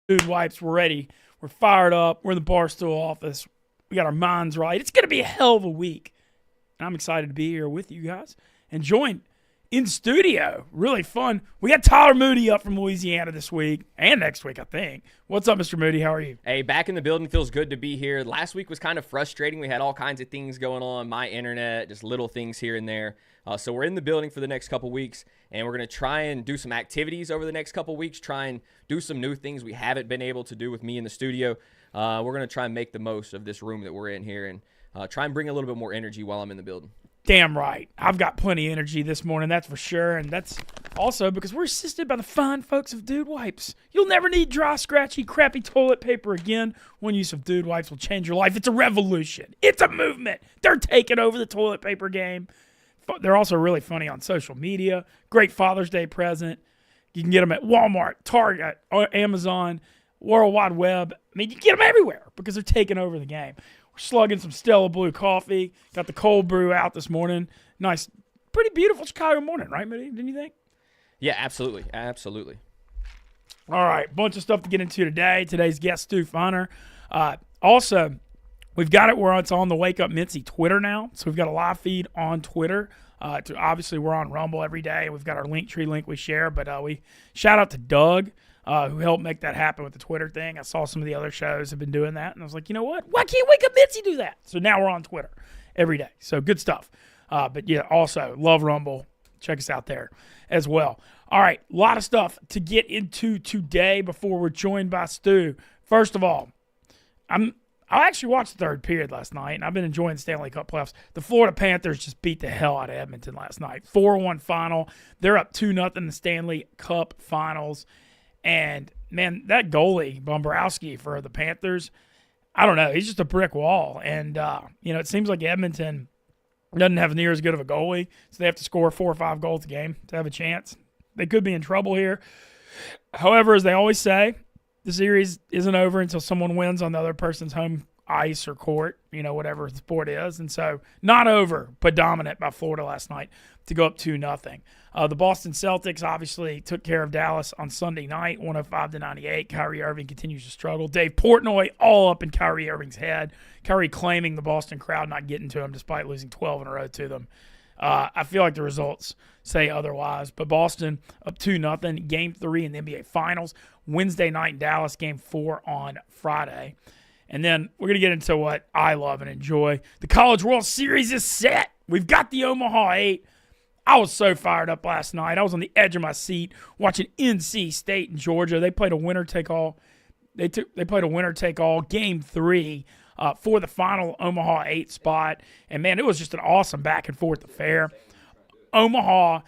Dude Wipes, we're ready. We're fired up. We're in the Barstool office. We got our minds right. It's going to be a hell of a week. And I'm excited to be here with you guys and joined in studio. Really fun. We got Tyler Moody up from Louisiana this week and next week, I think. What's up, Mr. Moody? How are you? Hey, back in the building. Feels good to be here. Last week was kind of frustrating. We had all kinds of things going on, my internet, just little things here and there. So we're in the building for the next couple weeks, and we're going to try and do some activities over the next couple weeks, try and do some new things we haven't been able to do with me in the studio. We're going to try and make the most of this room that we're in here and try and bring a little bit more energy while I'm in the building. Damn right. I've got plenty of energy this morning, that's for sure. And that's also because we're assisted by the fine folks of Dude Wipes. You'll never need dry, scratchy, crappy toilet paper again. One use of Dude Wipes will change your life. It's a revolution. It's a movement. They're taking over the toilet paper game. They're also really funny on social media. Great Father's Day present. You can get them at Walmart, Target, Amazon, World Wide Web. I mean, you can get them everywhere because they're taking over the game. We're slugging some Stella Blue coffee. Got the cold brew out this morning. Nice, pretty beautiful Chicago morning, right, Moody? Didn't you think? Yeah, absolutely. Absolutely. All right, bunch of stuff to get into today. Today's guest, Stu Feiner. Also, we've got it where it's on the Wake Up Mintzy Twitter now. So we've got a live feed on Twitter. Obviously, we're on Rumble every day. We've got our Linktree link we share. But we shout out to Doug, who helped make that happen with the Twitter thing. I saw some of the other shows have been doing that. And I was like, you know what? Why can't Wake Up Mintzy do that? So now we're on Twitter every day. So good stuff. But yeah, also love Rumble. Check us out there as well. All right, a lot of stuff to get into today before we're joined by Stu. First of all, I actually watched the third period last night, and I've been enjoying the Stanley Cup playoffs. The Florida Panthers just beat the hell out of Edmonton last night. 4-1 final. They're up 2-0 in the Stanley Cup finals. And, man, that goalie, Bombrowski, for the Panthers, I don't know. He's just a brick wall. And, it seems like Edmonton doesn't have near as good of a goalie, so they have to score 4 or 5 goals a game to have a chance. They could be in trouble here. However, as they always say, the series isn't over until someone wins on the other person's home ice or court, whatever the sport is. And so not over, but dominant by Florida last night to go up 2-0. The Boston Celtics obviously took care of Dallas on Sunday night, 105-98. Kyrie Irving continues to struggle. Dave Portnoy all up in Kyrie Irving's head. Kyrie claiming the Boston crowd not getting to him despite losing 12 in a row to them. I feel like the results say otherwise. But Boston up 2-0. Game 3 in the NBA Finals. Wednesday night in Dallas. Game 4 on Friday. And then we're going to get into what I love and enjoy. The College World Series is set. We've got the Omaha 8. I was so fired up last night. I was on the edge of my seat watching NC State and Georgia. They played a winner-take-all. They played a winner-take-all Game 3 for the final Omaha 8 spot. And, man, it was just an awesome back-and-forth affair. Omaha,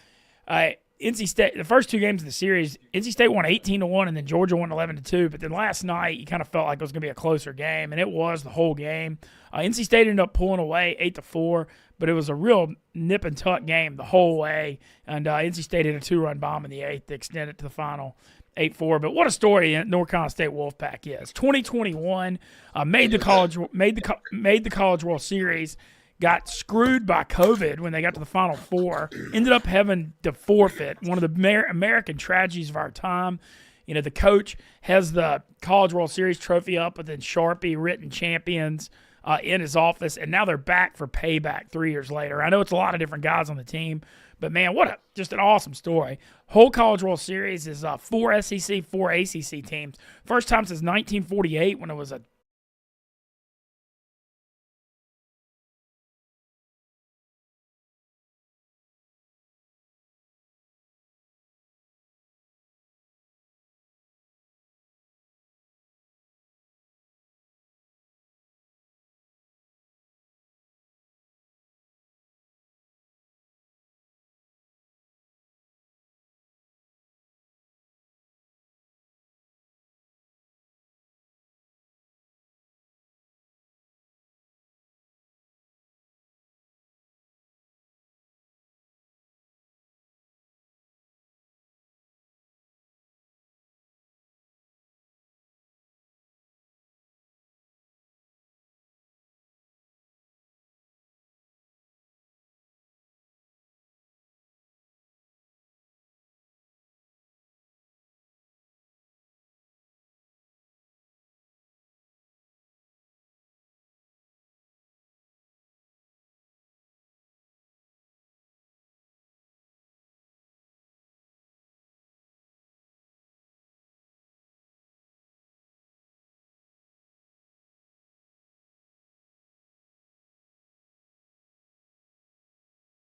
NC State, the first 2 games of the series, NC State won 18-1, and then Georgia won 11-2. But then last night, you kind of felt like it was going to be a closer game, and it was the whole game. NC State ended up pulling away 8-4, but it was a real nip-and-tuck game the whole way. And NC State hit a 2-run bomb in the 8th to extend it to the final 8-4. But what a story North Carolina State Wolfpack is. 2021 made the College World Series. Got screwed by COVID when they got to the Final Four. Ended up having to forfeit. One of the American tragedies of our time. The coach has the College World Series trophy up with Sharpie written champions in his office, and now they're back for payback 3 years later. I know it's a lot of different guys on the team, but, man, just an awesome story. Whole College World Series is 4 SEC, 4 ACC teams. First time since 1948 when it was a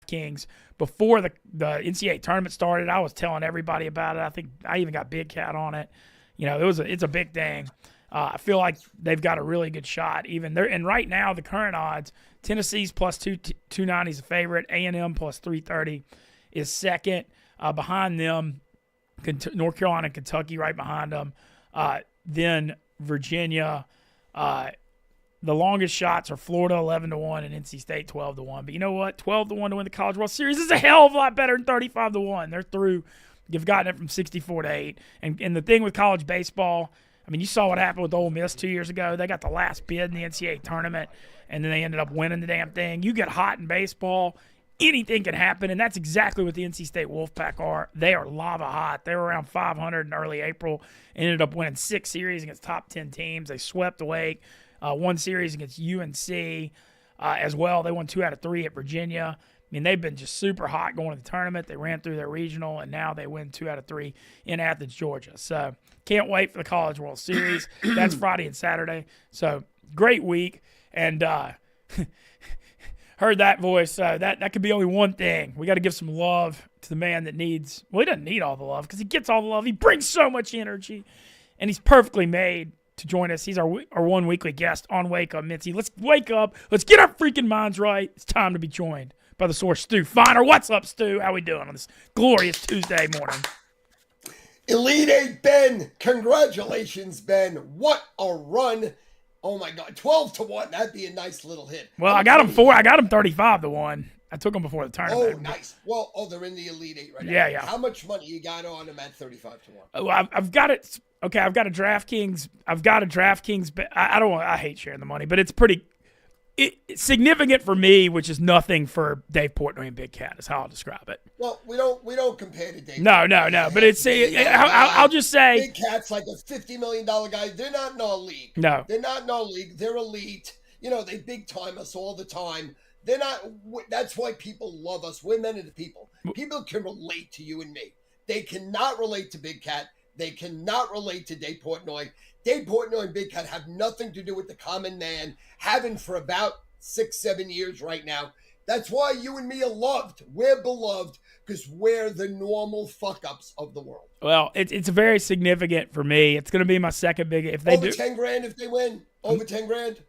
DraftKings before the NCAA tournament started. I was telling everybody about it. I think I even got Big Cat on it. It's a big thing. I feel like they've got a really good shot. Even there, and right now the current odds: Tennessee's plus 290 is a favorite. A&M plus 330 is second. Behind them, North Carolina and Kentucky right behind them. Then Virginia. The longest shots are Florida 11-1 and NC State 12-1. But you know what? 12-1 to win the College World Series is a hell of a lot better than 35-1. They're through. You've gotten it from 64-8. And the thing with college baseball, I mean, you saw what happened with Ole Miss 2 years ago. They got the last bid in the NCAA tournament, and then they ended up winning the damn thing. You get hot in baseball, anything can happen, and that's exactly what the NC State Wolfpack are. They are lava hot. They were around 500 in early April, ended up winning 6 series against top 10 teams. They swept Wake. One series against UNC as well. They won 2 out of 3 at Virginia. I mean, they've been just super hot going to the tournament. They ran through their regional, and now they win 2 out of 3 in Athens, Georgia. So can't wait for the College World Series. That's Friday and Saturday. So great week. And heard that voice. That could be only one thing. We got to give some love to the man that needs – well, he doesn't need all the love because he gets all the love. He brings so much energy, and he's perfectly made to join us. He's our one weekly guest on Wake Up Mintzy. Let's wake up. Let's get our freaking minds right. It's time to be joined by the source, Stu Feiner. What's up, Stu? How we doing on this glorious Tuesday morning? Elite Eight, Ben. Congratulations, Ben. What a run. Oh, my God. 12-1. That'd be a nice little hit. Well, I got him 35-1. I took them before the tournament. Oh, nice. Well, they're in the Elite Eight right now. Yeah. How much money you got on them at 35-1? Well, I've got it. Okay, I've got a DraftKings. I hate sharing the money, but it's pretty it's significant for me, which is nothing for Dave Portnoy and Big Cat is how I'll describe it. Well, we don't compare to Dave. No. But it's I'll just say Big Cat's like a $50 million guy. They're not in our league. No, they're not in our league. They're elite. They big time us all the time. They're not. That's why people love us. We're men of the people. People can relate to you and me. They cannot relate to Big Cat. They cannot relate to Dave Portnoy. Dave Portnoy and Big Cat have nothing to do with the common man, haven't for about 6-7 years right now. That's why you and me are loved. We're beloved because we're the normal fuck-ups of the world. Well, it's very significant for me. It's going to be my second big. If they over 10 grand if they win. Over 10 grand.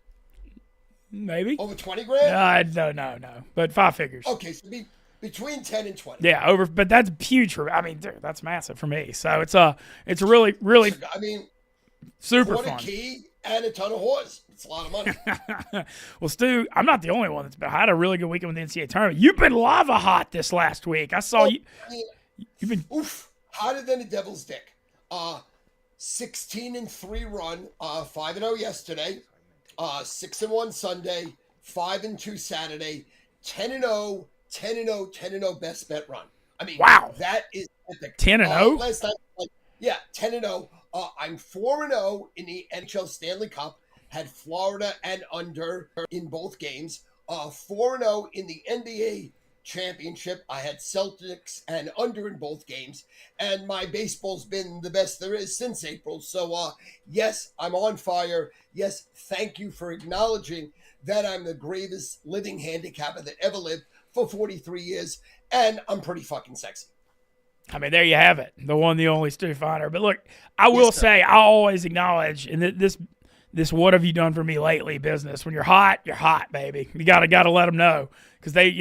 Maybe. Over 20 grand. No. But 5 figures. Okay, so between 10 and 20. Yeah, but that's huge for. I mean, dude, that's massive for me. So it's really, really. I mean, super what fun. A key and a ton of horse. It's a lot of money. Well, Stu, I'm not the only one that's been. I had a really good weekend with the NCAA tournament. You've been lava hot this last week. I saw you. You've been hotter than a devil's dick. 16-3 run. 5-0 yesterday. 6-1 Sunday. 5-2 Saturday. 10-0. 10-0 best bet run. I mean, wow, that is epic. 10-0. Last night, 10-0. I'm 4-0 in the NHL Stanley Cup. Had Florida and under in both games. 4-0 in the NBA championship. I had Celtics and under in both games. And my baseball's been the best there is since April. So, yes, I'm on fire. Yes, thank you for acknowledging that I'm the gravest living handicapper that ever lived for 43 years. And I'm pretty fucking sexy. I mean, there you have it. The one, the only Stu Feiner. But look, I will say, I always acknowledge, and this what have you done for me lately business. When you're hot, baby. You gotta let them know because they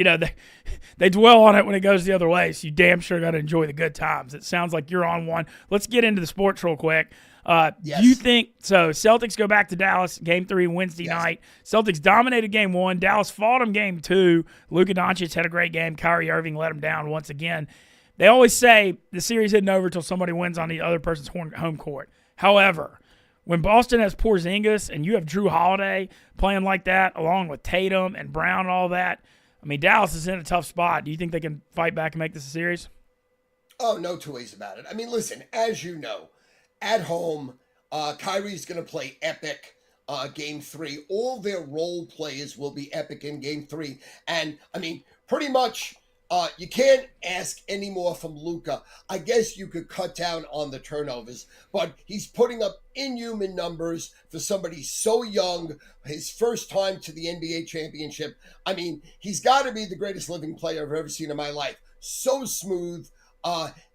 dwell on it when it goes the other way. So you damn sure got to enjoy the good times. It sounds like you're on one. Let's get into the sports real quick. Yes. Do you think so? Celtics go back to Dallas, Game 3 Wednesday night. Celtics dominated Game 1. Dallas fought them Game 2. Luka Doncic had a great game. Kyrie Irving let him down once again. They always say the series isn't over until somebody wins on the other person's home court. However, when Boston has Porzingis and you have Drew Holiday playing like that, along with Tatum and Brown and all that, I mean, Dallas is in a tough spot. Do you think they can fight back and make this a series? Oh, no two ways about it. I mean, listen, as you know, at home, Kyrie's going to play epic Game 3. All their role players will be epic in Game 3. And, I mean, pretty much You can't ask any more from Luka. I guess you could cut down on the turnovers, but he's putting up inhuman numbers for somebody so young. His first time to the NBA championship. I mean, he's got to be the greatest living player I've ever seen in my life. So smooth,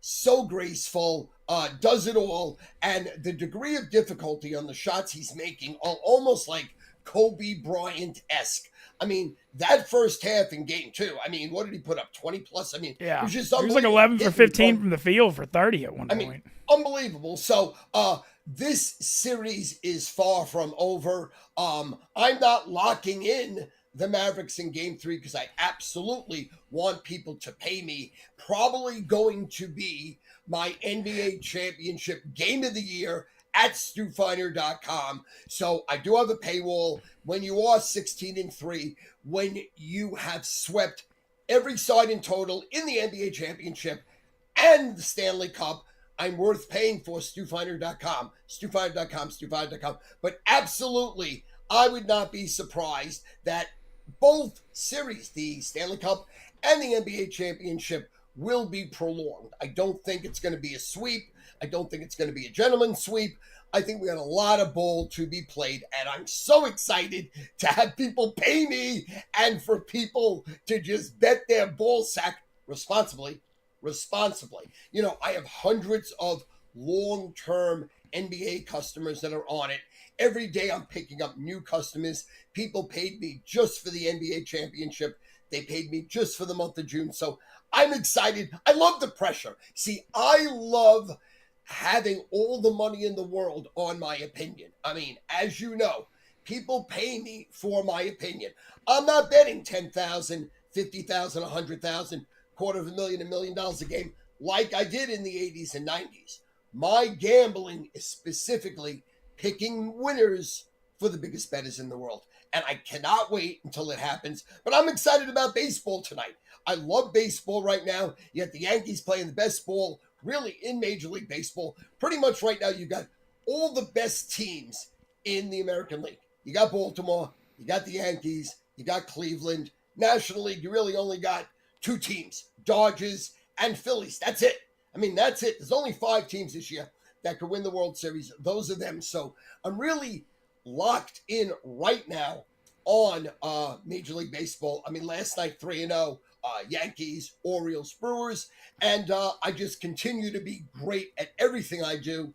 so graceful, does it all, and the degree of difficulty on the shots he's making are almost like Kobe Bryant-esque. I mean, that first half in game 2, I mean, what did he put up? 20 plus? I mean, Yeah. it was just He was like unbelievable. 11 for 15 from the field for 30 at one point. I mean, unbelievable. So, this series is far from over. I'm not locking in the Mavericks in game 3 because I absolutely want people to pay me. Probably going to be my NBA championship game of the year at StuFiner.com. So I do have a paywall. When you are 16-3, when you have swept every side in total in the NBA championship and the Stanley Cup, I'm worth paying for. StuFiner.com, StuFiner.com. But absolutely, I would not be surprised that both series, the Stanley Cup and the NBA championship, will be prolonged. I don't think it's going to be a sweep. I don't think it's going to be a gentleman's sweep. I think we got a lot of ball to be played, and I'm so excited to have people pay me and for people to just bet their ball sack responsibly. You know, I have hundreds of long-term NBA customers that are on it. Every day I'm picking up new customers. People paid me just for the NBA championship. They paid me just for the month of June. So I'm excited. I love the pressure. See, I love having all the money in the world on my opinion. I mean, as you know, people pay me for my opinion. I'm not betting 10,000, 50,000, 100,000, $250,000, $1 million a game like I did in the 80s and 90s. My gambling is specifically picking winners for the biggest bettors in the world. And I cannot wait until it happens. But I'm excited about baseball tonight. I love baseball right now. You got the Yankees playing the best ball really in Major League Baseball. Pretty much right now you got all the best teams in the American League. You got Baltimore, you got the Yankees, you got Cleveland. National League, you really only got 2 teams, Dodgers and Phillies. That's it. I mean, that's it. There's only 5 teams this year that could win the World Series. Those are them. So I'm really locked in right now on Major League Baseball. I mean, last night 3-0, Yankees, Orioles, Brewers, and I just continue to be great at everything I do.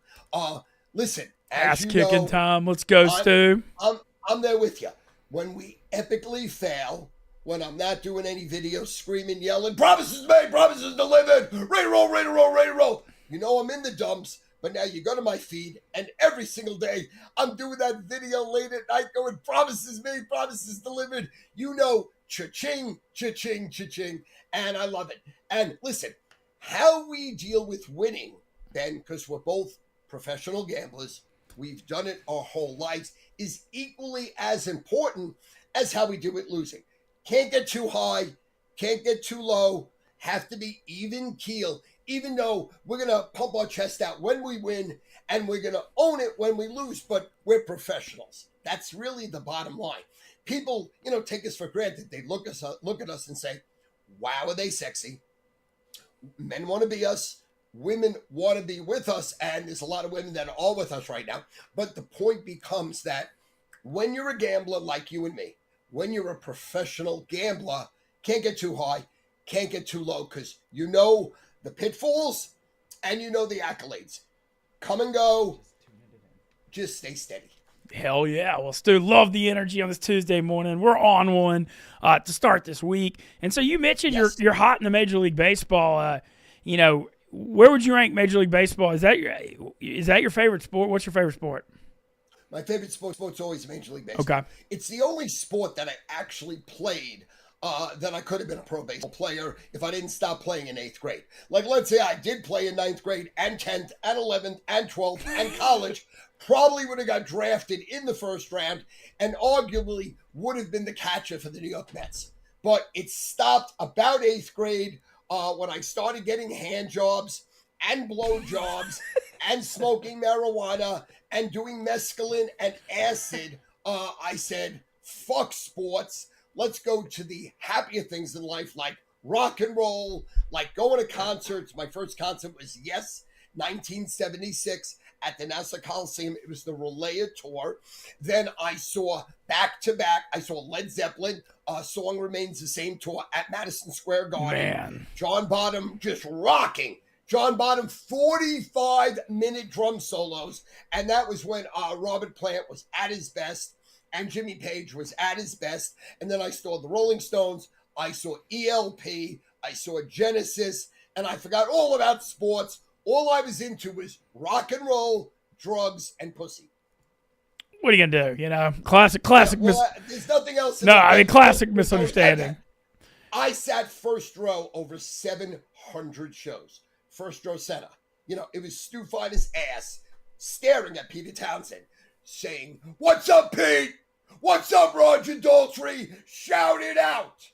Listen, as ass kicking know, time. Let's go, Stu. I'm there with you. When we epically fail, when I'm not doing any videos, screaming, yelling, promises made, promises delivered, ready to roll, ready to roll, ready to roll. You know I'm in the dumps. But now you go to my feed, and every single day I'm doing that video late at night going, promises made, promises delivered. You know, cha-ching, cha-ching, cha-ching. And I love it. And listen, how we deal with winning, Ben, because we're both professional gamblers, we've done it our whole lives, is equally as important as how we do with losing. Can't get too high, can't get too low, have to be even keel. Even though we're going to pump our chest out when we win and we're going to own it when we lose, but we're professionals. That's really the bottom line. People, take us for granted. They look at us and say, wow, are they sexy? Men want to be us. Women want to be with us. And there's a lot of women that are all with us right now. But the point becomes that when you're a gambler like you and me, when you're a professional gambler, can't get too high, can't get too low, because you know the pitfalls and you know the accolades. Come and go. Just stay steady. Hell yeah. Well, Stu, love the energy on this Tuesday morning. We're on one to start this week. And so you mentioned you're hot in the Major League Baseball. Where would you rank Major League Baseball? Is that your favorite sport? What's your favorite sport? My favorite sport's always Major League Baseball. Okay. It's the only sport that I actually played that I could have been a pro baseball player if I didn't stop playing in 8th grade. Like, let's say I did play in 9th grade and 10th and 11th and 12th and college, probably would have got drafted in the first round and arguably would have been the catcher for the New York Mets. But it stopped about 8th grade when I started getting hand jobs and blow jobs and smoking marijuana and doing mescaline and acid. I said, fuck sports. Let's go to the happier things in life like rock and roll, like going to concerts. My first concert was Yes, 1976 at the Nassau Coliseum. It was the Relaya tour. Then I saw back to back. I saw Led Zeppelin. Song Remains the Same tour at Madison Square Garden. Man. John Bonham just rocking. John Bonham, 45-minute drum solos. And that was when Robert Plant was at his best and Jimmy Page was at his best. And then I saw the Rolling Stones. I saw ELP. I saw Genesis. And I forgot all about sports. All I was into was rock and roll, drugs, and pussy. What are you going to do? You know, classic. There's nothing else. Classic misunderstanding. I sat first row over 700 shows. First row center. You know, it was Stu Finer's ass staring at Peter Townsend saying, "What's up, Pete? What's up, Roger Daltrey? Shout it out."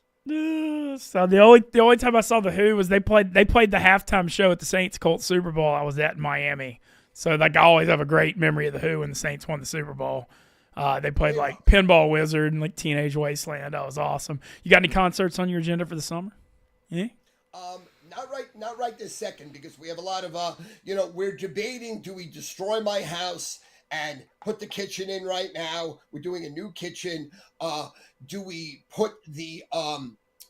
So the only time I saw the Who was they played the halftime show at the Saints Colts Super Bowl I was at in Miami. So like I always have a great memory of the Who when the Saints won the Super Bowl. They played like Pinball Wizard and like Teenage Wasteland. That was awesome. You got any concerts on your agenda for the summer? Yeah. Not right this second, because we have a lot of we're debating, do we destroy my house and put the kitchen in right now? We're doing a new kitchen. Do we put the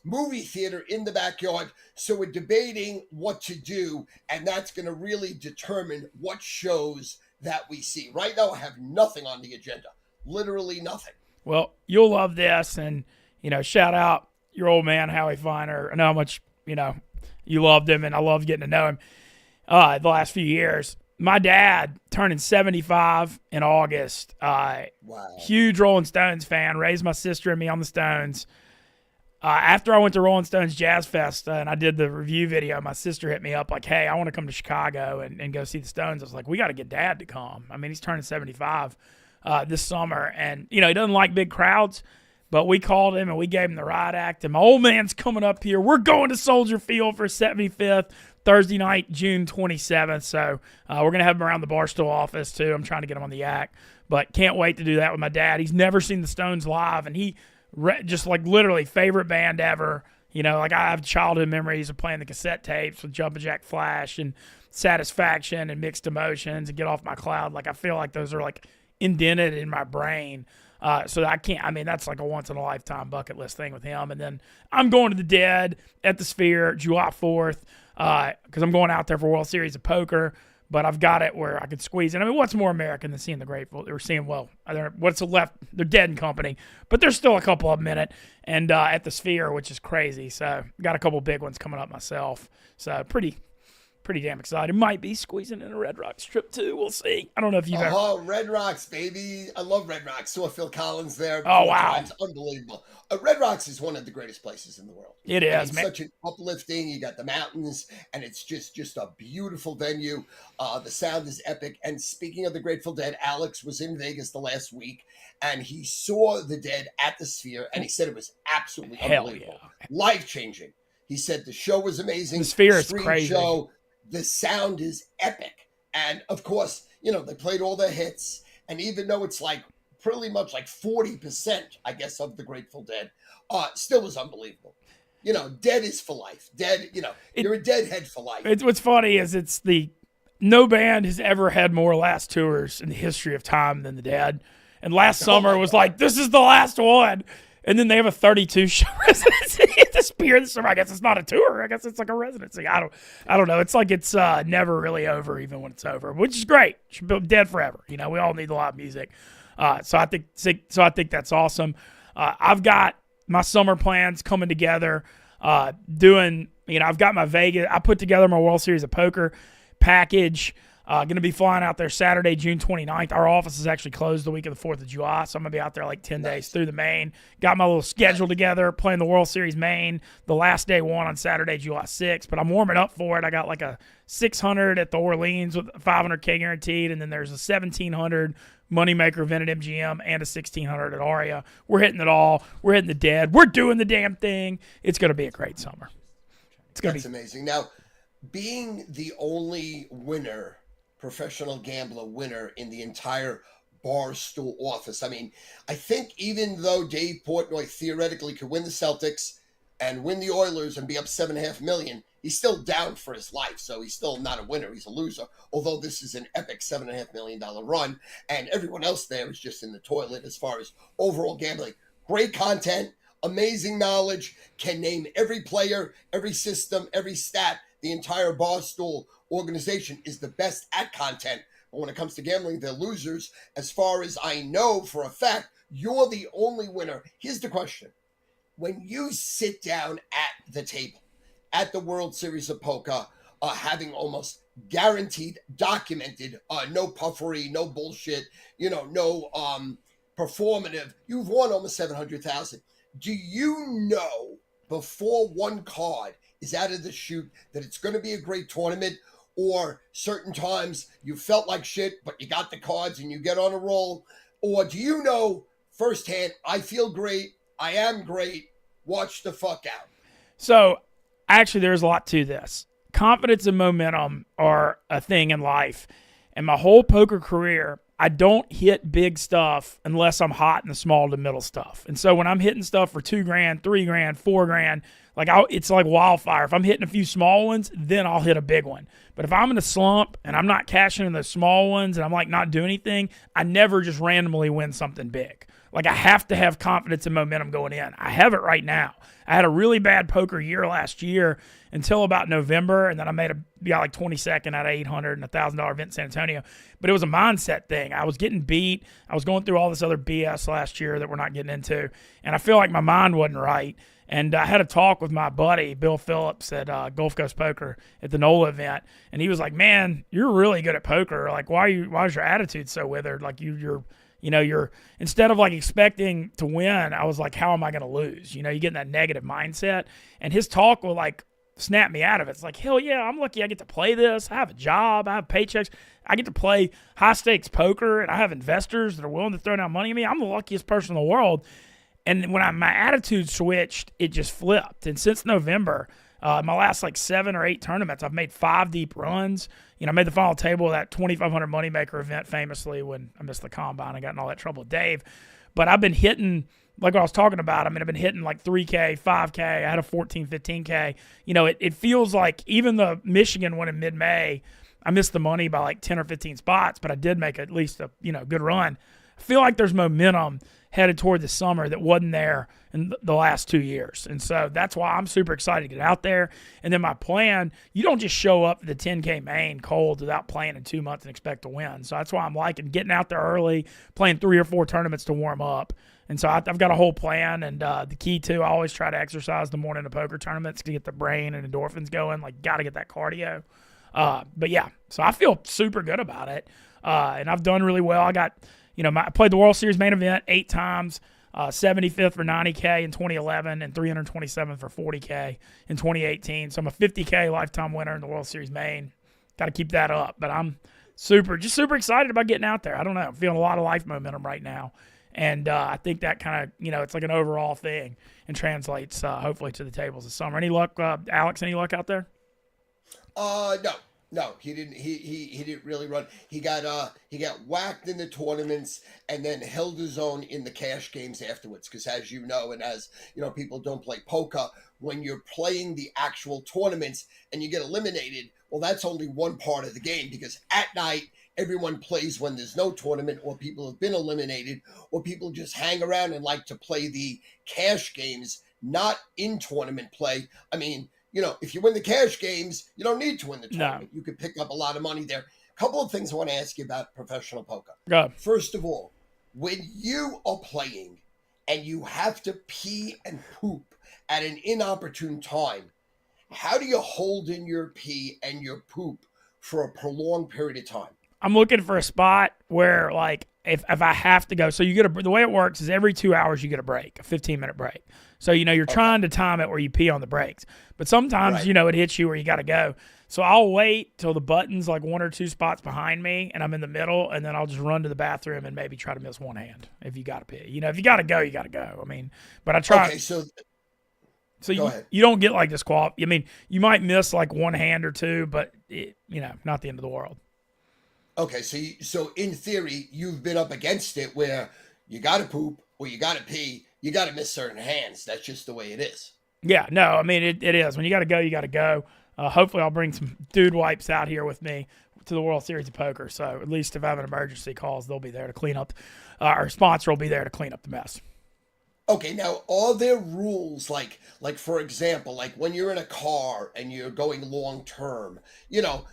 movie theater in the backyard? So we're debating what to do, and that's going to really determine what shows that we see. Right now, I have nothing on the agenda. Literally nothing. Well, you'll love this, and shout out your old man Howie Finer. I know how much you loved him, and I loved getting to know him the last few years. My dad turning 75 in August. Wow. Huge Rolling Stones fan. Raised my sister and me on the Stones. After I went to Rolling Stones Jazz Fest and I did the review video, my sister hit me up like, "Hey, I want to come to Chicago and go see the Stones." I was like, "We got to get Dad to come." I mean, he's turning 75 this summer, and he doesn't like big crowds. But we called him and we gave him the riot act. And my old man's coming up here. We're going to Soldier Field for 75th, Thursday night, June 27th. So we're going to have him around the Barstool office too. I'm trying to get him on the act. But can't wait to do that with my dad. He's never seen the Stones live. And he just like literally favorite band ever. Like I have childhood memories of playing the cassette tapes with Jumpin' Jack Flash and Satisfaction and Mixed Emotions and Get Off My Cloud. Like I feel like those are like indented in my brain. So that's like a once-in-a-lifetime bucket list thing with him. And then I'm going to the Dead at the Sphere July 4th because I'm going out there for World Series of Poker. But I've got it where I could squeeze in. I mean, what's more American than seeing the Grateful? Or seeing, what's left? They're Dead and company. But there's still a couple of them in it. And at the Sphere, which is crazy. So got a couple big ones coming up myself. So pretty damn excited. Might be squeezing in a Red Rocks trip too. We'll see. I don't know if you've ever. Oh, Red Rocks, baby. I love Red Rocks. Saw Phil Collins there. Oh, wow. Times. Unbelievable. Red Rocks is one of the greatest places in the world. It is, man. Such an uplifting. You got the mountains, and it's just a beautiful venue. The sound is epic. And speaking of the Grateful Dead, Alex was in Vegas the last week, and he saw the Dead at the Sphere, and he said it was absolutely unbelievable. Yeah. Life-changing. He said the show was amazing. The Sphere is crazy. Show. The sound is epic. And of course, they played all their hits. And even though it's like pretty much like 40%, I guess, of the Grateful Dead, still was unbelievable. Dead is for life. Dead, you're a Deadhead for life. What's funny is no band has ever had more last tours in the history of time than the Dead. And last summer was like, this is the last one. And then they have a 32-show residency at the Sphere this summer. I guess it's not a tour. I guess it's like a residency. I don't know. It's like it's never really over, even when it's over, which is great. Should be Dead forever. We all need a lot of music. So I think that's awesome. I've got my summer plans coming together. I've got my Vegas. I put together my World Series of Poker package. Going to be flying out there Saturday, June 29th. Our office is actually closed the week of the 4th of July, so I'm going to be out there like 10 days through the Maine. Got my little schedule together, playing the World Series Maine. The last day one on Saturday, July 6th, but I'm warming up for it. I got like a 600 at the Orleans with a 500K guaranteed, and then there's a 1,700 Moneymaker event at MGM and a 1,600 at Aria. We're hitting it all. We're hitting the Dead. We're doing the damn thing. It's going to be a great summer. That's amazing. Now, being the only professional gambler winner in the entire Barstool office. I mean, I think even though Dave Portnoy theoretically could win the Celtics, and win the Oilers and be up $7.5 million, he's still down for his life. So he's still not a winner. He's a loser. Although this is an epic $7.5 million run, and everyone else there is just in the toilet as far as overall gambling. Great content, amazing knowledge, can name every player, every system, every stat. The entire Barstool organization is the best at content. But when it comes to gambling, they're losers. As far as I know for a fact, you're the only winner. Here's the question. When you sit down at the table, at the World Series of Poker, having almost guaranteed, documented, no puffery, no bullshit, no performative, you've won almost 700,000. Do you know before one card is out of the chute that it's going to be a great tournament? Or certain times you felt like shit, but you got the cards and you get on a roll? Or do you know firsthand, I feel great, I am great, watch the fuck out? So, actually, there's a lot to this. Confidence and momentum are a thing in life. And my whole poker career, I don't hit big stuff unless I'm hot in the small to middle stuff. And so when I'm hitting stuff for $2,000, $3,000, $4,000, it's like wildfire. If I'm hitting a few small ones, then I'll hit a big one. But if I'm in a slump and I'm not cashing in the small ones and I'm like not doing anything, I never just randomly win something big. Like I have to have confidence and momentum going in. I have it right now. I had a really bad poker year last year until about November, and then I got like 22nd out of 800 and a $1,000 event in San Antonio. But it was a mindset thing. I was getting beat. I was going through all this other BS last year that we're not getting into, and I feel like my mind wasn't right. And I had a talk with my buddy, Bill Phillips, at Gulf Coast Poker at the NOLA event. And he was like, man, you're really good at poker. Like, why is your attitude so withered? Like, you're instead of like expecting to win, I was like, how am I going to lose? You get in that negative mindset. And his talk will like snap me out of it. It's like, hell yeah, I'm lucky I get to play this. I have a job. I have paychecks. I get to play high stakes poker, and I have investors that are willing to throw down money at me. I'm the luckiest person in the world. And when my attitude switched, it just flipped. And since November, my last like 7 or 8 tournaments, I've made 5 deep runs. I made the final table of that 2,500 moneymaker event famously when I missed the combine and got in all that trouble with Dave. But I've been hitting, like what I was talking about, I've been hitting like 3K, 5K. I had a 14, 15K. It feels like even the Michigan one in mid-May, I missed the money by like 10 or 15 spots, but I did make at least a good run. I feel like there's momentum headed toward the summer that wasn't there in the last 2 years. And so that's why I'm super excited to get out there. And then my plan, you don't just show up at the 10K main cold without playing in 2 months and expect to win. So that's why I'm liking getting out there early, playing 3 or 4 tournaments to warm up. And so I've got a whole plan. And the key, too, I always try to exercise the morning of poker tournaments to get the brain and endorphins going. Like, got to get that cardio. But, yeah, so I feel super good about it. And I've done really well. I got – I played the World Series main event 8 times, 75th for 90K in 2011 and 327th for 40K in 2018. So I'm a 50K lifetime winner in the World Series main. Got to keep that up. But I'm super excited about getting out there. I don't know. I'm feeling a lot of life momentum right now. And I think that kind of, it's like an overall thing and translates hopefully to the tables this summer. Any luck, Alex, any luck out there? No, he didn't. He didn't really run. He got whacked in the tournaments and then held his own in the cash games afterwards. Because as you know, and as people don't play poker, when you're playing the actual tournaments and you get eliminated, well, that's only one part of the game. Because at night, everyone plays when there's no tournament, or people have been eliminated, or people just hang around and like to play the cash games, not in tournament play. I mean, if you win the cash games, you don't need to win the tournament. No. You could pick up a lot of money there. A couple of things I want to ask you about professional poker. Go. First of all, when you are playing and you have to pee and poop at an inopportune time, how do you hold in your pee and your poop for a prolonged period of time? I'm looking for a spot where, like, if I have to go, so you get the way it works is every 2 hours you get a break, a 15-minute break. So, you're trying to time it where you pee on the breaks. But sometimes, it hits you where you got to go. So I'll wait till the button's like 1 or 2 spots behind me and I'm in the middle, and then I'll just run to the bathroom and maybe try to miss one hand if you got to pee. If you got to go, you got to go. I mean, but I try. Okay, so you don't get like disqualified. I mean, you might miss like one hand or two, but, not the end of the world. Okay, so in theory, you've been up against it where you got to poop or you got to pee, you got to miss certain hands. That's just the way it is. Yeah, no, I mean, it is. When you got to go, you got to go. Hopefully, I'll bring some dude wipes out here with me to the World Series of Poker. So at least if I have an emergency calls, they'll be there to clean up. Our sponsor will be there to clean up the mess. Okay, now are there rules like for example, like when you're in a car and you're going long term,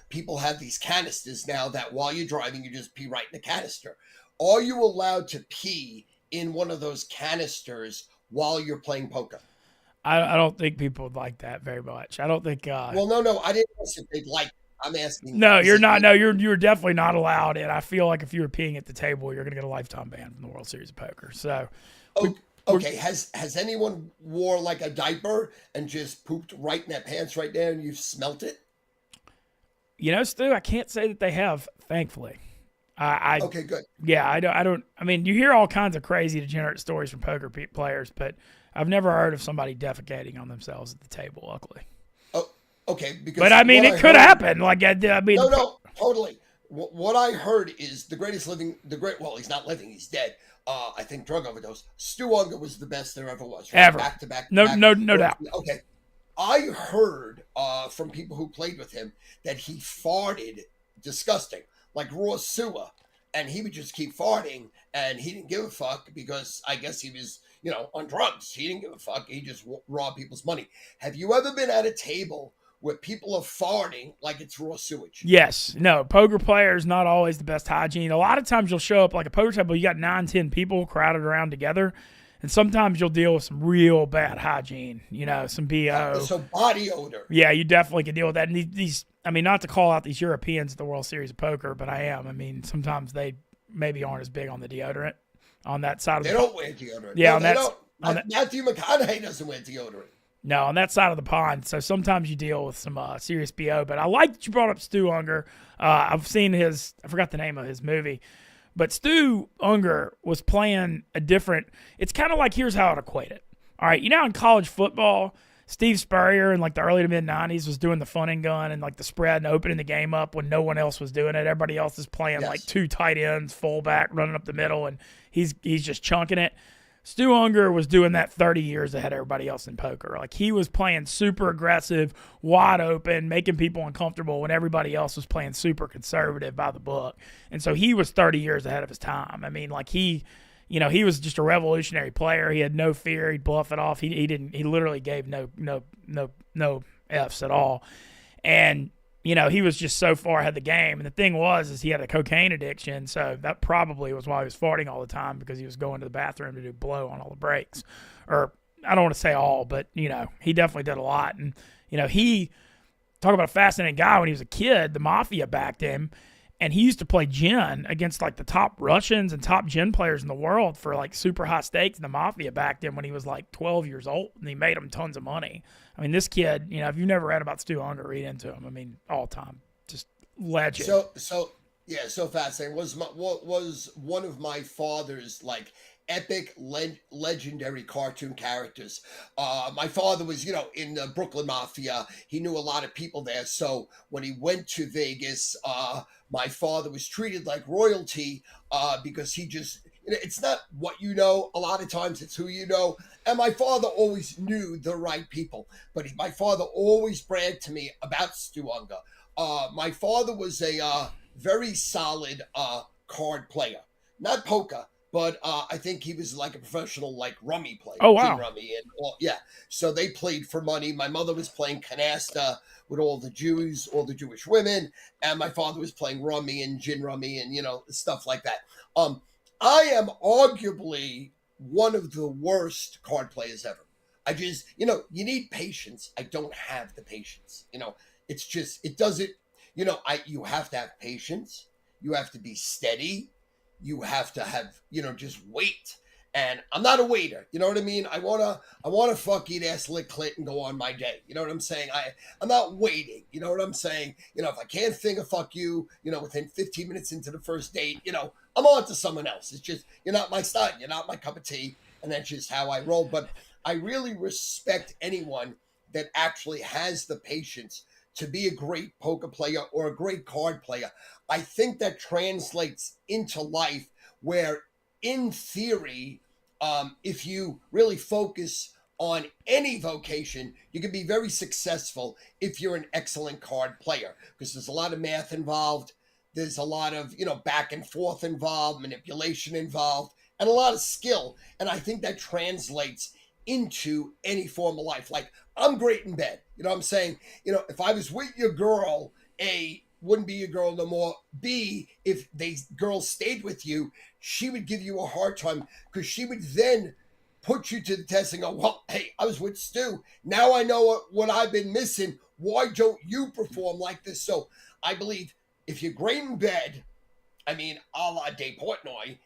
people have these canisters now that while you're driving you just pee right in the canister. Are you allowed to pee in one of those canisters while you're playing poker? I don't think people would like that very much. I don't think. Well, no, I didn't ask if they'd like it. I'm asking, No, is you're it not. legal? No, you're definitely not allowed. And I feel like if you were peeing at the table, you're going to get a lifetime ban from the World Series of Poker. So, we, Oh, okay. Has anyone wore like a diaper and just pooped right in that pants right there and you've smelt it? Stu, I can't say that they have. Thankfully, I Okay, good. yeah, I don't. I mean, you hear all kinds of crazy, degenerate stories from poker players, but I've never heard of somebody defecating on themselves at the table. Luckily, Oh, okay. Because but I mean, what it I could heard, happen. Like I mean, no, totally. What I heard is well, he's not living, he's dead. I think drug overdose. Stu Unger was the best there ever was, right? ever. Back to back to No, back. no doubt. Okay. I heard from people who played with him that he farted disgusting, like raw sewer, and he would just keep farting, and he didn't give a fuck because I guess he was, on drugs. He didn't give a fuck. He just robbed people's money. Have you ever been at a table where people are farting like it's raw sewage? Yes. No, poker players not always the best hygiene. A lot of times you'll show up like a poker table, you got 9, 10 people crowded around together. And sometimes you'll deal with some real bad hygiene, some BO. So body odor. Yeah, you definitely can deal with that. And these, I mean, not to call out these Europeans at the World Series of Poker, but I am. I mean, sometimes they maybe aren't as big on the deodorant on that side of They the don't wear deodorant. Yeah, no, on they that, don't. Matthew McConaughey doesn't wear deodorant. No, on that side of the pond. So sometimes you deal with some serious BO. But I like that you brought up Stu Unger. I've seen I forgot the name of his movie. But Stu Unger was playing a different, it's kind of like, here's how I'd equate it. All right, in college football, Steve Spurrier in like the early to mid 90s was doing the fun and gun and like the spread and opening the game up when no one else was doing it. Everybody else is playing like two tight ends, fullback, running up the middle, and he's just chunking it. Stu Unger was doing that 30 years ahead of everybody else in poker. Like he was playing super aggressive, wide open, making people uncomfortable when everybody else was playing super conservative by the book. And so he was 30 years ahead of his time. I mean, like he was just a revolutionary player. He had no fear. He'd bluff it off. He literally gave no F's at all. And he was just so far ahead of the game. And the thing is he had a cocaine addiction, so that probably was why he was farting all the time, because he was going to the bathroom to do blow on all the breaks. Or I don't want to say all, but, he definitely did a lot. And, he, talk about a fascinating guy. When he was a kid, the mafia backed him, and he used to play gin against, like, the top Russians and top gin players in the world for, like, super high stakes. And the mafia backed him when he was, like, 12 years old, and he made him tons of money. I mean, this kid, if you've never read about Stu Unger, read into him. I mean, all time, just legend. So fascinating. Was one of my father's like epic legendary cartoon characters. My father was, in the Brooklyn Mafia. He knew a lot of people there. So when he went to Vegas, my father was treated like royalty because he just, it's not what you know. A lot of times it's who you know. And my father always knew the right people. But my father always bragged to me about Stu Unger. My father was a very solid card player. Not poker, but I think he was like a professional like rummy player. Oh, wow. King rummy and yeah. So they played for money. My mother was playing canasta with all the Jews, all the Jewish women, and my father was playing rummy and gin rummy and stuff like that. I am arguably one of the worst card players ever. I just, you need patience. I don't have the patience. It's just, it doesn't, you have to have patience. You have to be steady. You have to have, just wait. And I'm not a waiter. You know what I mean? I wanna fuck, eat ass, lick clit, and go on my day. You know what I'm saying? I'm not waiting. You know what I'm saying? If I can't think of fuck you, within 15 minutes into the first date, I'm on to someone else. It's just, you're not my style. You're not my cup of tea. And that's just how I roll. But I really respect anyone that actually has the patience to be a great poker player or a great card player. I think that translates into life where, in theory, if you really focus on any vocation, you can be very successful if you're an excellent card player, because there's a lot of math involved. There's a lot of, back and forth involved, manipulation involved, and a lot of skill. And I think that translates into any form of life. Like, I'm great in bed. You know what I'm saying? If I was with your girl, A, wouldn't be your girl no more. B, if the girl stayed with you, she would give you a hard time, because she would then put you to the test and go, well, hey, I was with Stu. Now I know what I've been missing. Why don't you perform like this? So I believe if you're great in bed, a la Dave Portnoy,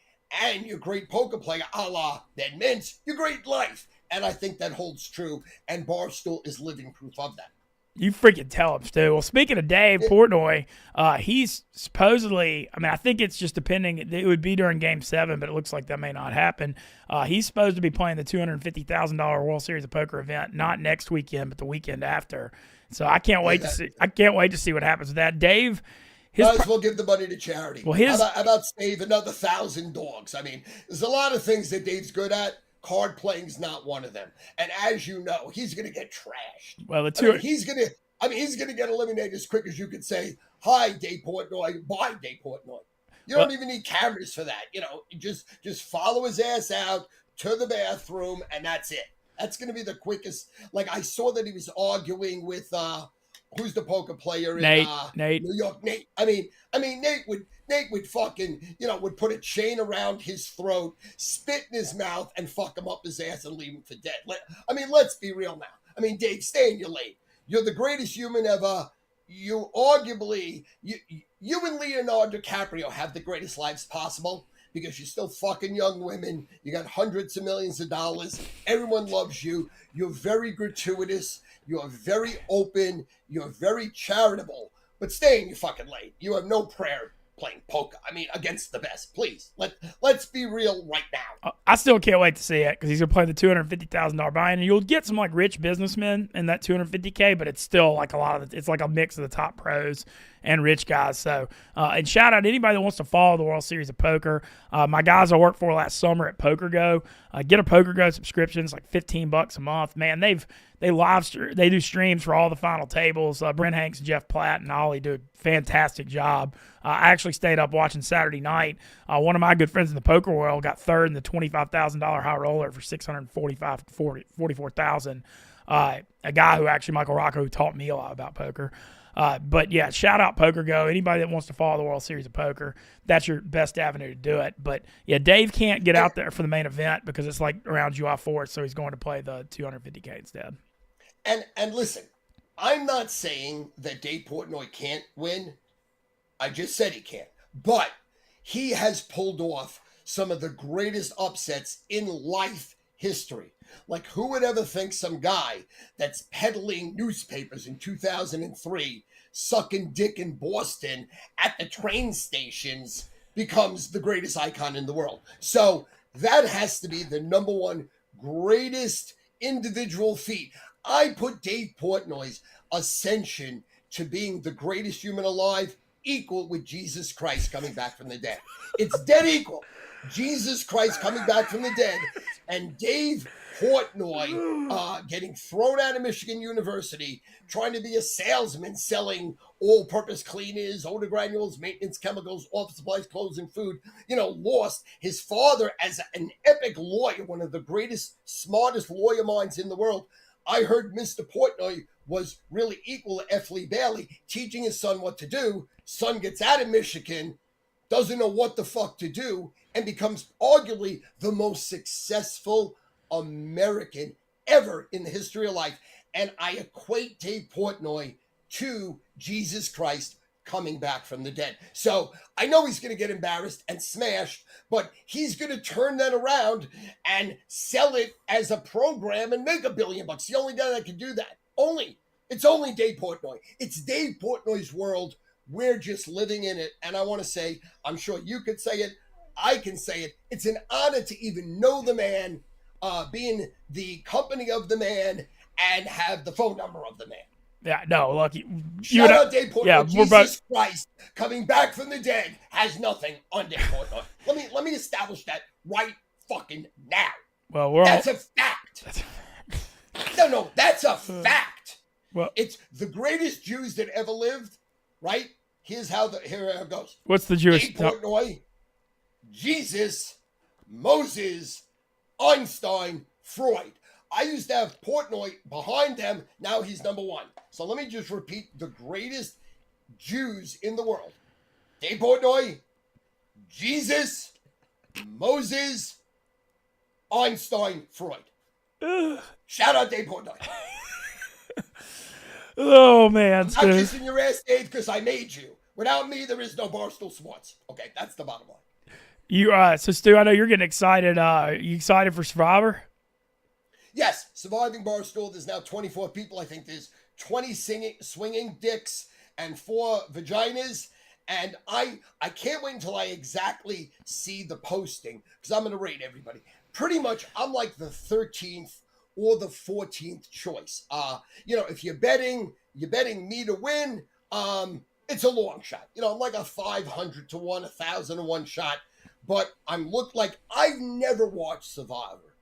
and you're a great poker player, a la Ben Mintz, you're great in life. And I think that holds true. And Barstool is living proof of that. You freaking tell him, Stu. Well, speaking of Dave Portnoy, he's supposedly, I think it's just depending. It would be during Game 7, but it looks like that may not happen. He's supposed to be playing the $250,000 World Series of Poker event, not next weekend, but the weekend after. So I can't wait to see. I can't wait to see what happens with that. Dave, might as well give the money to charity. Well, how about save another 1,000 dogs? There's a lot of things that Dave's good at. Card playing's not one of them. And as you know, he's going to get trashed. Well, he's going to get eliminated as quick as you could say, hi, Dave Portnoy, bye, Dave Portnoy. You don't even need cameras for that. Just follow his ass out to the bathroom, and that's it. That's going to be the quickest. Like, I saw that he was arguing with, who's the poker player in Nate. New York? Nate. Nate would fucking, would put a chain around his throat, spit in his mouth, and fuck him up his ass and leave him for dead. Let's be real now. Dave, stay in your lane. You're the greatest human ever. You arguably, you and Leonardo DiCaprio have the greatest lives possible, because you're still fucking young women. You got hundreds of millions of dollars. Everyone loves you. You're very gratuitous. You're very open. You're very charitable. But stay in your fucking lane. You have no prayer playing poker. Against the best. Please. Let's be real right now. I still can't wait to see it, because he's going to play the $250,000 buy-in. And you'll get some rich businessmen in that $250K, but it's still like it's like a mix of the top pros and rich guys. So, and shout out to anybody that wants to follow the World Series of Poker. My guys I worked for last summer at PokerGo, get a PokerGo subscription. It's like $15 a month. Man, they do streams for all the final tables. Brent Hanks, Jeff Platt, and Ollie do a fantastic job. I actually stayed up watching Saturday night. One of my good friends in the poker world got third in the $25,000 high roller for $644,000. A guy who actually, Michael Rocco, who taught me a lot about poker. But yeah, shout out PokerGo. Anybody that wants to follow the World Series of Poker, that's your best avenue to do it. But yeah, Dave can't get out there for the main event because it's like around July 4th, so he's going to play the $250K instead. And listen, I'm not saying that Dave Portnoy can't win. I just said he can't. But he has pulled off some of the greatest upsets in life history. Like, who would ever think some guy that's peddling newspapers in 2003, sucking dick in Boston at the train stations, becomes the greatest icon in the world? So that has to be the number one greatest individual feat. I put Dave Portnoy's ascension to being the greatest human alive equal with Jesus Christ coming back from the dead. It's dead equal. Jesus Christ coming back from the dead, and Dave Portnoy getting thrown out of Michigan University, trying to be a salesman selling all-purpose cleaners, odor granules, maintenance chemicals, office supplies, clothes, and food. Lost his father as an epic lawyer, one of the greatest, smartest lawyer minds in the world. I heard Mr. Portnoy was really equal to F. Lee Bailey, teaching his son what to do. Son gets out of Michigan, doesn't know what the fuck to do, and becomes arguably the most successful American ever in the history of life. And I equate Dave Portnoy to Jesus Christ coming back from the dead. So I know he's going to get embarrassed and smashed, but he's going to turn that around and sell it as a program and make $1 billion. The only guy that can do that. It's only Dave Portnoy. It's Dave Portnoy's world. We're just living in it. And I want to say, I'm sure you could say it. I can say it. It's an honor to even know the man, be in the company of the man, and have the phone number of the man. Yeah, no, look. Shout out Dave Portnoy. Yeah, Jesus Christ coming back from the dead has nothing on Dave Portnoy. Let me establish that right fucking now. Well, that's a fact. No, that's a fact. Well, It's the greatest Jews that ever lived, right? Here it goes. what's the Jewish? Dave Portnoy, Jesus, Moses, Einstein, Freud. I used to have Portnoy behind them. Now he's number one. So let me just repeat the greatest Jews in the world. Dave Portnoy, Jesus, Moses, Einstein, Freud. Shout out Dave Portnoy. Oh, man. I'm not kissing your ass, Dave, because I made you. Without me, there is no Barstool Sports. Okay, that's the bottom line. So Stu, I know you're getting excited. You excited for Survivor? Yes, Surviving Barstool. There's now 24 people. I think there's 20 swinging dicks and 4 vaginas. And I can't wait until I exactly see the posting because I'm going to rate everybody. Pretty much, I'm like the 13th or the 14th choice. If you're betting me to win. It's a long shot. I'm like a 500 to 1, 1,000 to 1 shot. But I've never watched Survivor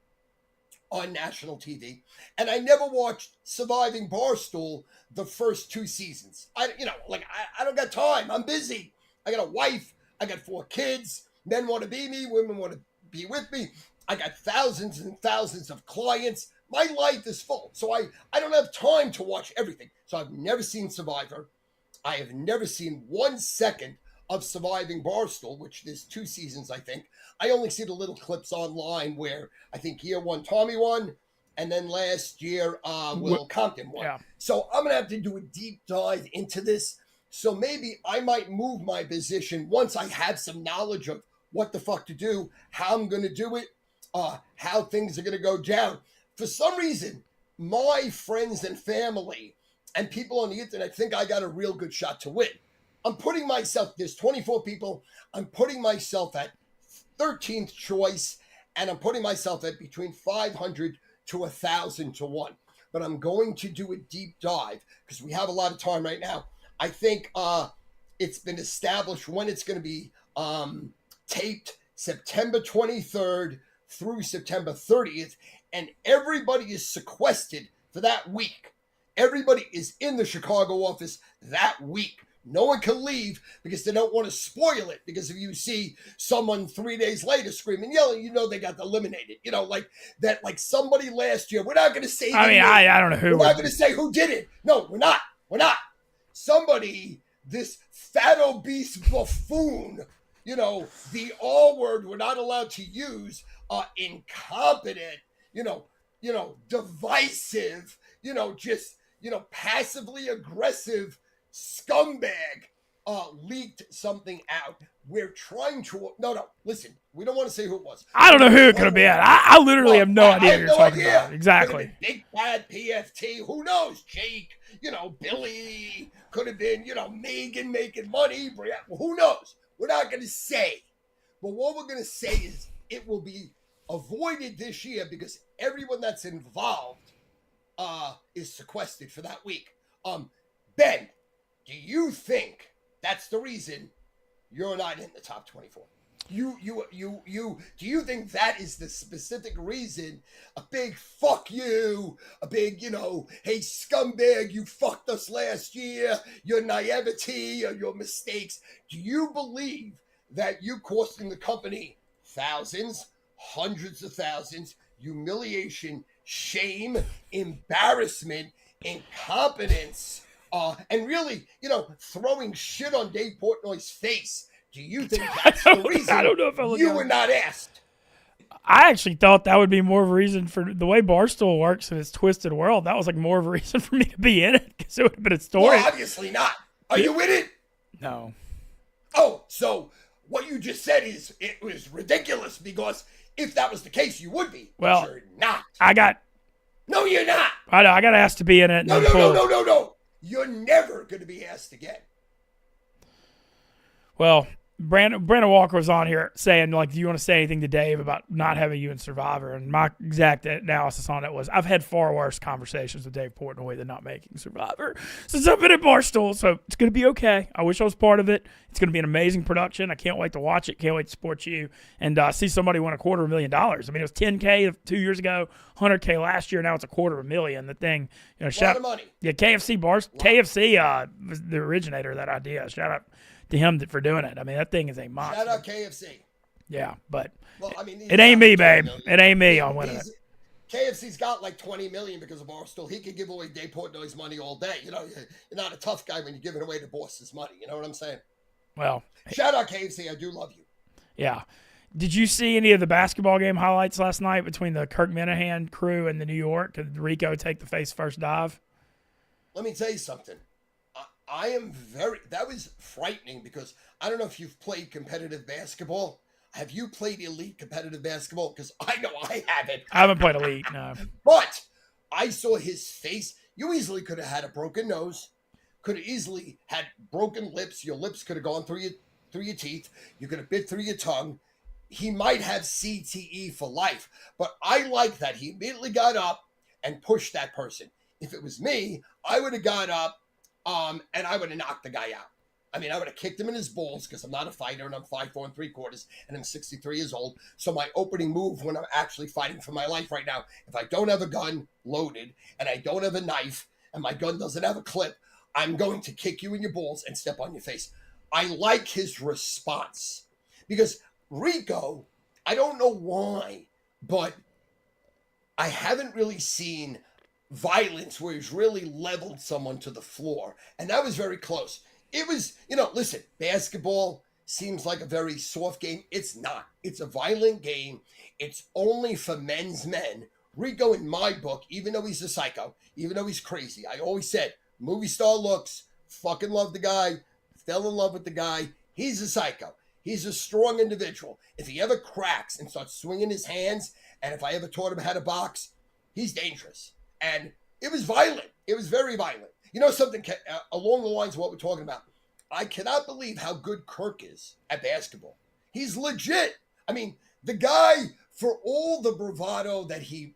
on national TV, and I never watched Surviving Barstool the first 2 seasons. I don't got time. I'm busy. I got a wife. I got 4 kids. Men want to be me. Women want to be with me. I got thousands and thousands of clients. My life is full, so I don't have time to watch everything. So I've never seen Survivor. I have never seen 1 second of Surviving Barstool, which there's 2 seasons, I think. I only see the little clips online where I think year 1 Tommy won, and then last year Will Compton won. Yeah. So I'm going to have to do a deep dive into this. So maybe I might move my position once I have some knowledge of what the fuck to do, how I'm going to do it, how things are going to go down. For some reason, my friends and family and people on the internet think I got a real good shot to win. I'm putting myself, there's 24 people, I'm putting myself at 13th choice, and I'm putting myself at between 500 to 1,000 to 1. But I'm going to do a deep dive because we have a lot of time right now. I think it's been established when it's going to be taped September 23rd through September 30th, and everybody is sequestered for that week. Everybody is in the Chicago office that week. No one can leave because they don't want to spoil it. Because if you see someone 3 days later screaming, yelling, they got eliminated. Like somebody last year. We're not going to say. I don't know who. We're not going to say who did it. No, we're not. Somebody, this fat obese buffoon, the R word we're not allowed to use, incompetent, divisive, passively aggressive scumbag leaked something out. We're trying to listen, we don't want to say who it was. I don't know who it could have been. I literally have no idea what you're talking about. Exactly. Big bad PFT, who knows? Jake, Billy, could have been, Megan making money. Who knows? We're not going to say. But what we're going to say is it will be avoided this year because everyone that's involved is sequestered for that week. Ben, do you think that's the reason you're not in the top 24? Do you think that is the specific reason? A big fuck you, a big, hey scumbag, you fucked us last year, your naivety or your mistakes. Do you believe that you costing the company thousands, hundreds of thousands, humiliation, shame, embarrassment, incompetence, and really, throwing shit on Dave Portnoy's face? Do you think that's the reason I don't know if you were not asked? I actually thought that would be more of a reason for the way Barstool works in its twisted world. That was more of a reason for me to be in it because it would have been a story. Well, obviously not. Are you in it? No. Oh, so what you just said is it was ridiculous because if that was the case, you would be. Well, but you're not. No, you're not. I know. I got asked to be in it. No. You're never going to be asked again. Well, Brandon Walker was on here saying, like, do you want to say anything to Dave about not having you in Survivor? And my exact analysis on it was, I've had far worse conversations with Dave Portnoy than not making Survivor since I've been at Barstool, so it's going to be okay. I wish I was part of it. It's going to be an amazing production. I can't wait to watch it. Can't wait to support you and see somebody win $250,000. I mean, it was $10K 2 years ago, $100K last year. Now it's $250,000. The thing, a lot of money. Yeah, KFC was the originator of that idea. Shout out to him for doing it. I mean, that thing is a monster. Shout out KFC. Yeah, but it ain't me, babe. It ain't me on winning it. KFC's got like $20 million because of Barstool. He could give away Dave Portnoy's money all day. You know, you're not a tough guy when you're giving away the boss's money. You know what I'm saying? Well, shout out KFC. I do love you. Yeah. Did you see any of the basketball game highlights last night between the Kirk Minahan crew and the New York? Did Rico take the face first dive? Let me tell you something. That was frightening because I don't know if you've played competitive basketball. Have you played elite competitive basketball? Because I know I haven't. I haven't played elite, no. But I saw his face. You easily could have had a broken nose, could have easily had broken lips. Your lips could have gone through your teeth. You could have bit through your tongue. He might have CTE for life. But I like that he immediately got up and pushed that person. If it was me, I would have got up and I would have knocked the guy out. I mean, I would have kicked him in his balls because I'm not a fighter and I'm 5'4 3/4 and I'm 63 years old. So my opening move when I'm actually fighting for my life right now, if I don't have a gun loaded and I don't have a knife and my gun doesn't have a clip, I'm going to kick you in your balls and step on your face. I like his response because Rico, I don't know why, but I haven't really seen violence where he's really leveled someone to the floor. And that was very close. It was, listen, basketball seems like a very soft game. It's not. It's a violent game. It's only for men's men. Rico, in my book, even though he's a psycho, even though he's crazy, I always said, movie star looks, fucking love the guy, fell in love with the guy. He's a psycho. He's a strong individual. If he ever cracks and starts swinging his hands, and if I ever taught him how to box, he's dangerous. And it was violent. It was very violent. You know something along the lines of what we're talking about? I cannot believe how good Kirk is at basketball. He's legit. I mean, the guy, for all the bravado that he,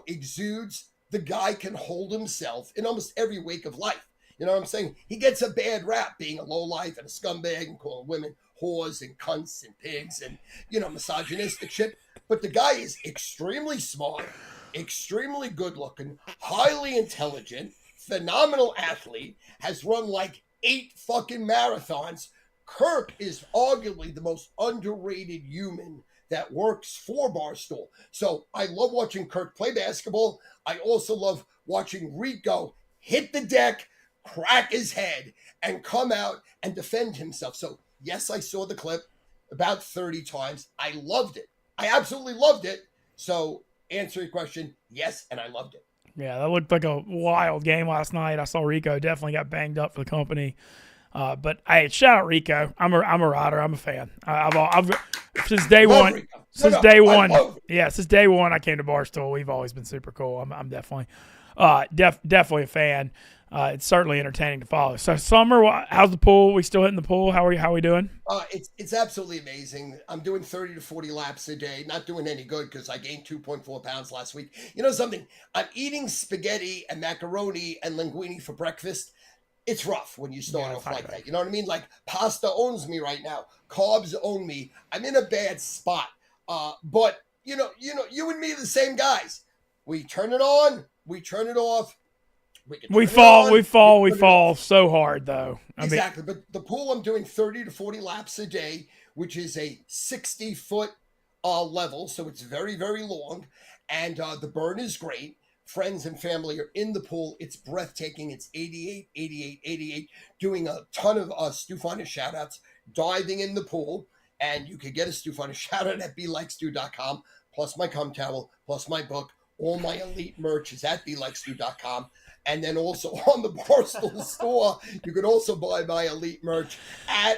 exudes, the guy can hold himself in almost every wake of life. You know what I'm saying? He gets a bad rap being a lowlife and a scumbag and calling women whores and cunts and pigs and, misogynistic shit. But the guy is extremely smart, extremely good looking, highly intelligent, phenomenal athlete, has run like 8 fucking marathons. Kirk is arguably the most underrated human that works for Barstool. So I love watching Kirk play basketball. I also love watching Rico hit the deck, crack his head, and come out and defend himself. So yes, I saw the clip about 30 times. I loved it. I absolutely loved it. So answer your question, yes, and I loved it. Yeah, that looked like a wild game last night. I saw Rico definitely got banged up for the company. But hey, shout out Rico. I'm a rider. I'm a fan. I've since day one. Rico. Since day one. Yeah, since day one I came to Barstool. We've always been super cool. I'm definitely definitely a fan. It's certainly entertaining to follow. So Summer, how's the pool? We still hitting the pool? How are we doing? It's absolutely amazing. I'm doing 30 to 40 laps a day. Not doing any good because I gained 2.4 pounds last week. You know something? I'm eating spaghetti and macaroni and linguine for breakfast. It's rough when you start off like that. You know what I mean? Like pasta owns me right now. Carbs own me. I'm in a bad spot. But you and me are the same guys. We turn it on. We turn it off. We fall so hard though. Exactly. But the pool, I'm doing 30 to 40 laps a day, which is a 60-foot level. So it's very, very long. And the burn is great. Friends and family are in the pool. It's breathtaking. It's 88, 88, 88. Doing a ton of Stufana shout-outs, diving in the pool. And you can get a Stufana shout-out at BeLikeStu.com, plus my cum towel, plus my book. All my elite merch is at BeLikeStu.com. And then also on the Barstool store, you can also buy my elite merch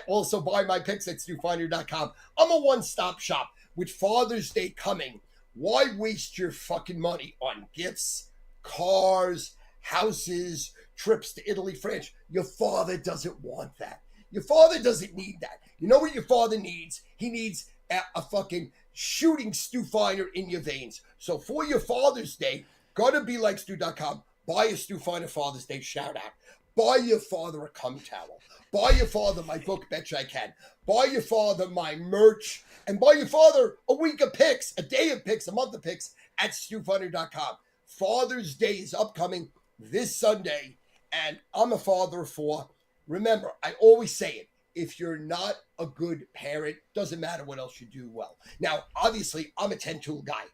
also buy my picks at StuFinder.com. I'm a one-stop shop. With Father's Day coming, why waste your fucking money on gifts, cars, houses, trips to Italy, France? Your father doesn't want that. Your father doesn't need that. You know what your father needs? He needs a fucking shooting Stu Finer in your veins. So for your Father's Day, go to BeLikeStu.com. Buy a Stu Finer Father's Day shout out. Buy your father a cum towel. Buy your father my book, Betcha I Can. Buy your father my merch. And buy your father a week of picks, a day of picks, a month of picks at StuFiner.com. Father's Day is upcoming this Sunday, and I'm a father of 4. Remember, I always say it. If you're not a good parent, doesn't matter what else you do well. Now, obviously, I'm a 10-tool guy.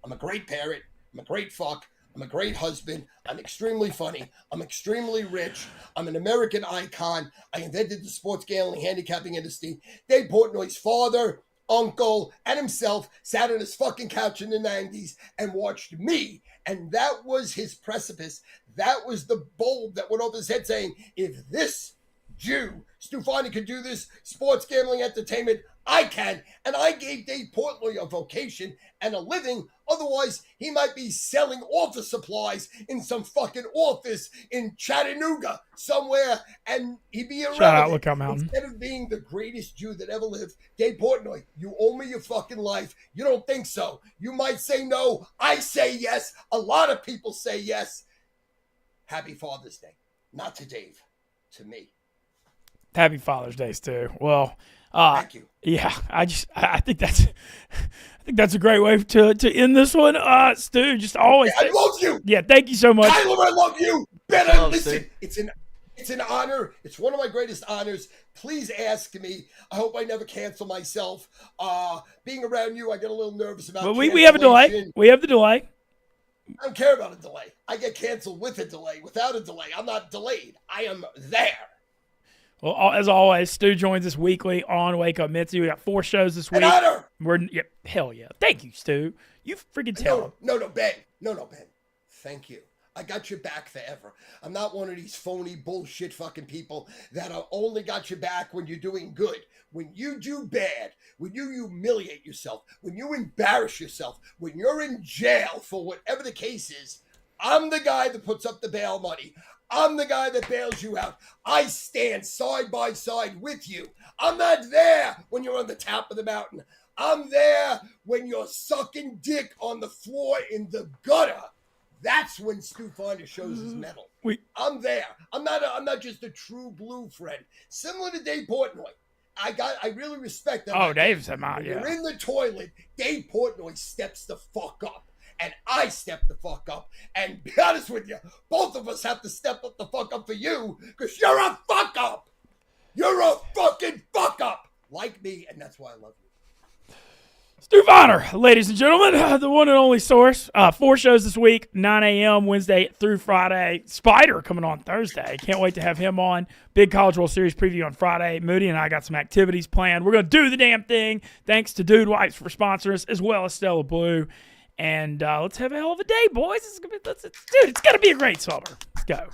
I'm a great parent. I'm a great fuck. I'm a great husband. I'm extremely funny. I'm extremely rich. I'm an American icon. I invented the sports gambling handicapping industry. Dave Portnoy's father, uncle, and himself sat on his fucking couch in the 90s and watched me. And that was his precipice. That was the bulb that went off his head saying, if this Jew, Stu Finer, could do this sports gambling entertainment, I can. And I gave Dave Portnoy a vocation and a living. Otherwise, he might be selling office supplies in some fucking office in Chattanooga somewhere, and he'd be irrelevant. Shout out Lookout Mountain. Instead of being the greatest Jew that ever lived, Dave Portnoy, you owe me your fucking life. You don't think so. You might say no. I say yes. A lot of people say yes. Happy Father's Day. Not to Dave. To me. Happy Father's Day, Stu. Well, thank you. Yeah, I think that's a great way to end this one. Stu, just always. I love you. Yeah, thank you so much. Tyler, I love you. Better listen. It's an honor. It's one of my greatest honors. Please ask me. I hope I never cancel myself. Being around you, I get a little nervous about. But we have a delay. We have the delay. I don't care about a delay. I get canceled with a delay. Without a delay, I'm not delayed. I am there. Well, as always, Stu joins us weekly on Wake Up Mintzy. We got 4 shows this week. An honor. Hell yeah. Thank you, Stu. You freaking tell him. No, Ben. No, Ben. Thank you. I got your back forever. I'm not one of these phony bullshit fucking people that only got your back when you're doing good. When you do bad, when you humiliate yourself, when you embarrass yourself, when you're in jail for whatever the case is, I'm the guy that puts up the bail money. I'm the guy that bails you out. I stand side by side with you. I'm not there when you're on the top of the mountain. I'm there when you're sucking dick on the floor in the gutter. That's when Stu Finer shows his mettle. I'm there. I'm not just a true blue friend. Similar to Dave Portnoy. I really respect that. Oh, Dave's him out, yeah. You're in the toilet. Dave Portnoy steps the fuck up. And I step the fuck up. And be honest with you, both of us have to step up the fuck up for you because you're a fuck up. You're a fucking fuck up. Like me, and that's why I love you. Stu Finer, ladies and gentlemen, the one and only source. 4 shows this week, 9 a.m. Wednesday through Friday. Spider coming on Thursday. Can't wait to have him on. Big College World Series preview on Friday. Moody and I got some activities planned. We're going to do the damn thing. Thanks to Dude Wipes for sponsoring us, as well as Stella Blue. And let's have a hell of a day, boys. It's going to be a great summer. Let's go.